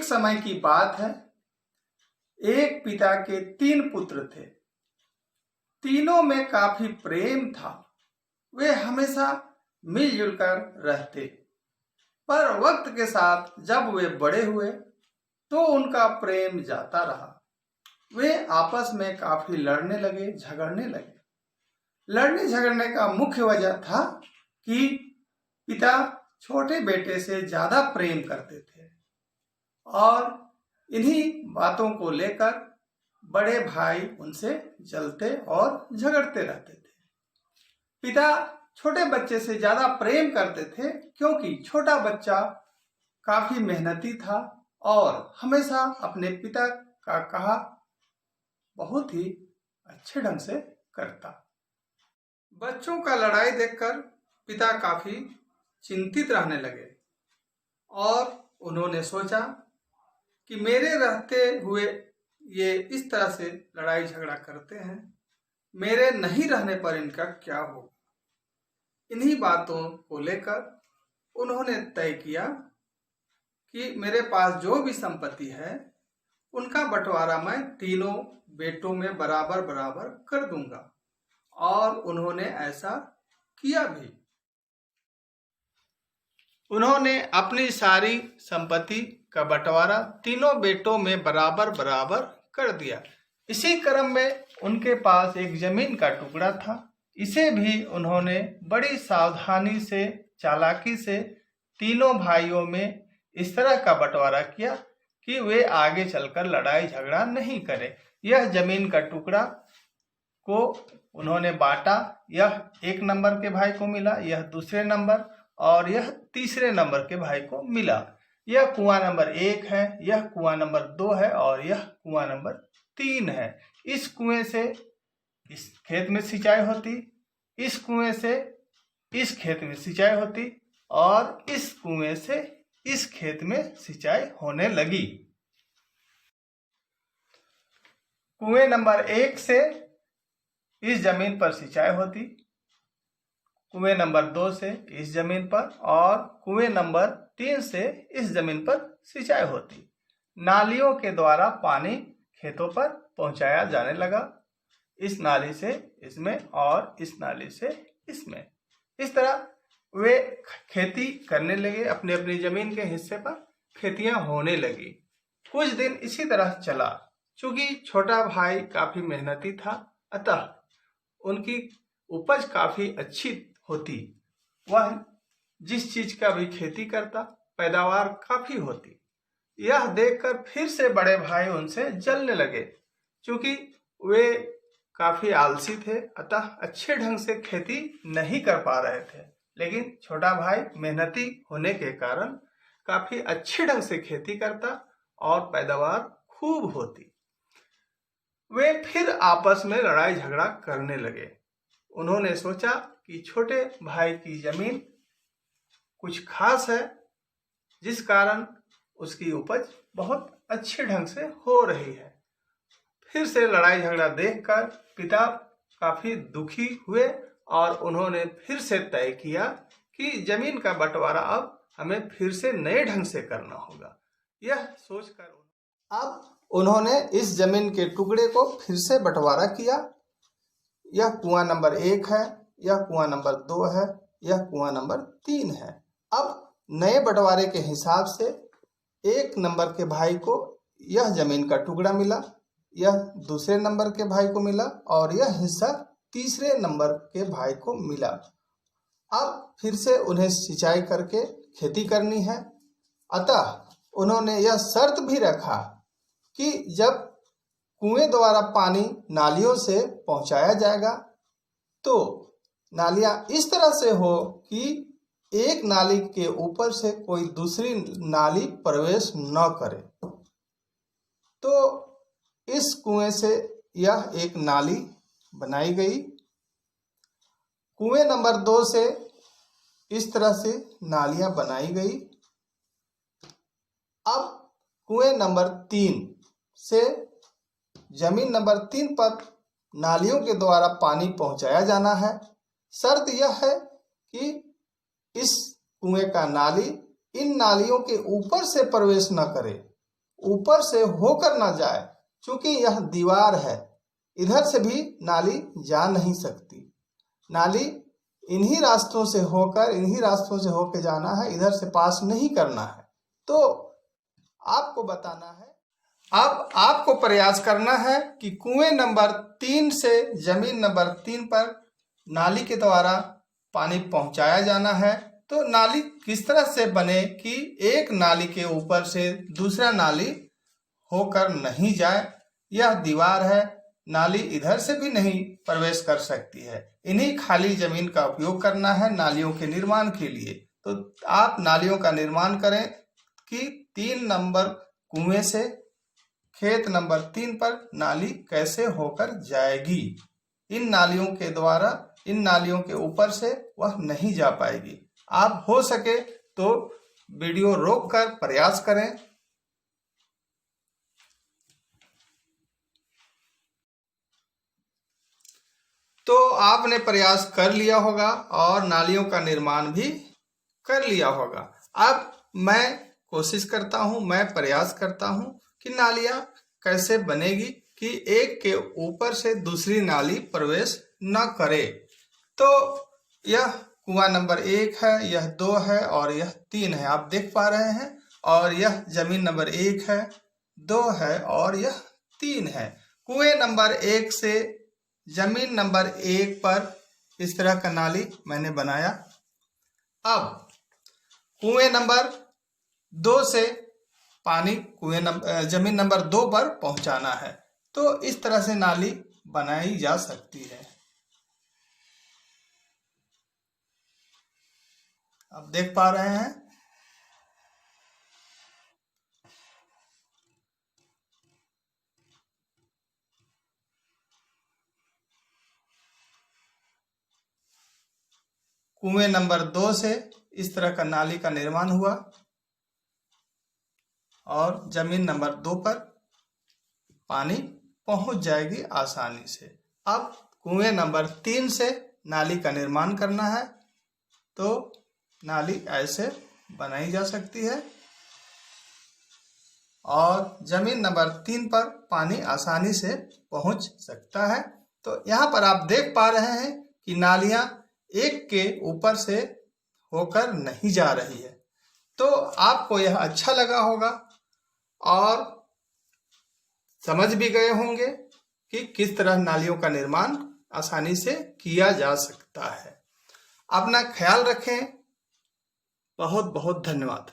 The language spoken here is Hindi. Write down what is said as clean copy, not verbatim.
समय की बात है, एक पिता के 3 पुत्र थे। तीनों में काफी प्रेम था। वे हमेशा मिलजुल कर रहते, पर वक्त के साथ जब वे बड़े हुए तो उनका प्रेम जाता रहा। वे आपस में काफी लड़ने लगे, झगड़ने लगे। लड़ने झगड़ने का मुख्य वजह था कि पिता छोटे बेटे से ज्यादा प्रेम करते थे और इन्हीं बातों को लेकर बड़े भाई उनसे जलते और झगड़ते रहते थे। पिता छोटे बच्चे से ज्यादा प्रेम करते थे क्योंकि छोटा बच्चा काफी मेहनती था और हमेशा अपने पिता का कहा बहुत ही अच्छे ढंग से करता। बच्चों का लड़ाई देखकर पिता काफी चिंतित रहने लगे और उन्होंने सोचा कि मेरे रहते हुए ये इस तरह से लड़ाई झगड़ा करते हैं, मेरे नहीं रहने पर इनका क्या होगा। इन्हीं बातों को लेकर उन्होंने तय किया कि मेरे पास जो भी संपत्ति है उनका बंटवारा मैं तीनों बेटों में बराबर बराबर कर दूंगा, और उन्होंने ऐसा किया भी। उन्होंने अपनी सारी संपत्ति का बंटवारा तीनों बेटों में बराबर बराबर कर दिया। इसी क्रम में उनके पास एक जमीन का टुकड़ा था। इसे भी उन्होंने बड़ी सावधानी से, चालाकी से तीनों भाइयों में इस तरह का बंटवारा किया कि वे आगे चलकर लड़ाई झगड़ा नहीं करें। यह जमीन का टुकड़ा को उन्होंने बांटा। यह 1 नंबर के भाई को मिला, यह दूसरे नंबर, और यह तीसरे नंबर के भाई को मिला। यह कुआं नंबर 1 है, यह कुआं नंबर 2 है और यह कुआं नंबर 3 है। इस कुएं से इस खेत में सिंचाई होती, इस कुएं से इस खेत में सिंचाई होती और इस कुएं से इस खेत में सिंचाई होने लगी। कुएं नंबर 1 से इस जमीन पर सिंचाई होती, कुएं नंबर 2 से इस जमीन पर और कुएं नंबर 3 से इस जमीन पर सिंचाई होती। नालियों के द्वारा पानी खेतों पर पहुंचाया जाने लगा, इस नाली से इसमें और इस नाली से इसमें। इस तरह वे खेती करने लगे, अपने अपनी जमीन के हिस्से पर खेतियां होने लगी। कुछ दिन इसी तरह चला। चूंकि छोटा भाई काफी मेहनती था, अतः उनकी उपज काफी अच्छी होती। वह जिस चीज का भी खेती करता, पैदावार काफी होती। यह देखकर फिर से बड़े भाई उनसे जलने लगे। चूंकि वे काफी आलसी थे, अतः अच्छे ढंग से खेती नहीं कर पा रहे थे, लेकिन छोटा भाई मेहनती होने के कारण काफी अच्छे ढंग से खेती करता और पैदावार खूब होती। वे फिर आपस में लड़ाई झगड़ा करने लगे। उन्होंने सोचा कि छोटे भाई की जमीन कुछ खास है, जिस कारण उसकी उपज बहुत अच्छे ढंग से हो रही है। फिर से लड़ाई झगड़ा देखकर पिता काफी दुखी हुए और उन्होंने फिर से तय किया कि जमीन का बंटवारा अब हमें फिर से नए ढंग से करना होगा। यह सोचकर अब उन्होंने इस जमीन के टुकड़े को फिर से बंटवारा किया। यह कुआं नंबर 1 है, यह कुआं नंबर 2 है, यह कुआं नंबर 3 है। अब नए बंटवारे के हिसाब से 1 नंबर के भाई को यह जमीन का टुकड़ा मिला, यह दूसरे नंबर के भाई को मिला और यह हिस्सा तीसरे नंबर के भाई को मिला। अब फिर से उन्हें सिंचाई करके खेती करनी है, अतः उन्होंने यह शर्त भी रखा कि जब कुएं द्वारा पानी नालियों से पहुंचाया जाएगा तो नालियां इस तरह से हो कि एक नाली के ऊपर से कोई दूसरी नाली प्रवेश न करे। तो इस कुएं से यह एक नाली बनाई गई। कुएं नंबर 2 से इस तरह से नालियां बनाई गई। अब कुएं नंबर 3 से जमीन नंबर 3 पर नालियों के द्वारा पानी पहुंचाया जाना है। शर्त यह है कि इस कुएं का नाली इन नालियों के ऊपर से प्रवेश न करे, ऊपर से होकर ना जाए, क्योंकि यह दीवार है, इधर से भी नाली जा नहीं सकती। नाली इन्हीं रास्तों से होकर जाना है, इधर से पास नहीं करना है। तो आपको बताना है, अब आपको प्रयास करना है कि कुएं नंबर 3 से जमीन नंबर 3 पर नाली के द्वारा पानी पहुंचाया जाना है। तो नाली किस तरह से बने कि एक नाली के ऊपर से दूसरा नाली होकर नहीं जाए। यह दीवार है, नाली इधर से भी नहीं प्रवेश कर सकती है। इन्हीं खाली जमीन का उपयोग करना है नालियों के निर्माण के लिए। तो आप नालियों का निर्माण करें कि 3 नंबर कुएं से खेत नंबर 3 पर नाली कैसे होकर जाएगी। इन नालियों के ऊपर से वह नहीं जा पाएगी। आप हो सके तो वीडियो रोककर प्रयास करें। तो आपने प्रयास कर लिया होगा और नालियों का निर्माण भी कर लिया होगा। अब मैं प्रयास करता हूं कि नालियां कैसे बनेगी कि एक के ऊपर से दूसरी नाली प्रवेश न करे। तो यह कुआं नंबर 1 है, यह 2 है और यह 3 है, आप देख पा रहे हैं। और यह जमीन नंबर 1 है, 2 है और यह 3 है। कुएं नंबर 1 से जमीन नंबर 1 पर इस तरह का नाली मैंने बनाया। अब कुएं नंबर 2 से पानी जमीन नंबर 2 पर पहुंचाना है। तो इस तरह से नाली बनाई जा सकती है। आप देख पा रहे हैं। कुएं नंबर 2 से इस तरह का नाली का निर्माण हुआ और जमीन नंबर 2 पर पानी पहुंच जाएगी आसानी से। अब कुएं नंबर 3 से नाली का निर्माण करना है। तो नाली ऐसे बनाई जा सकती है और जमीन नंबर 3 पर पानी आसानी से पहुंच सकता है। तो यहाँ पर आप देख पा रहे हैं कि नालियां एक के ऊपर से होकर नहीं जा रही है। तो आपको यह अच्छा लगा होगा और समझ भी गए होंगे कि किस तरह नालियों का निर्माण आसानी से किया जा सकता है। अपना ख्याल रखें। बहुत बहुत धन्यवाद।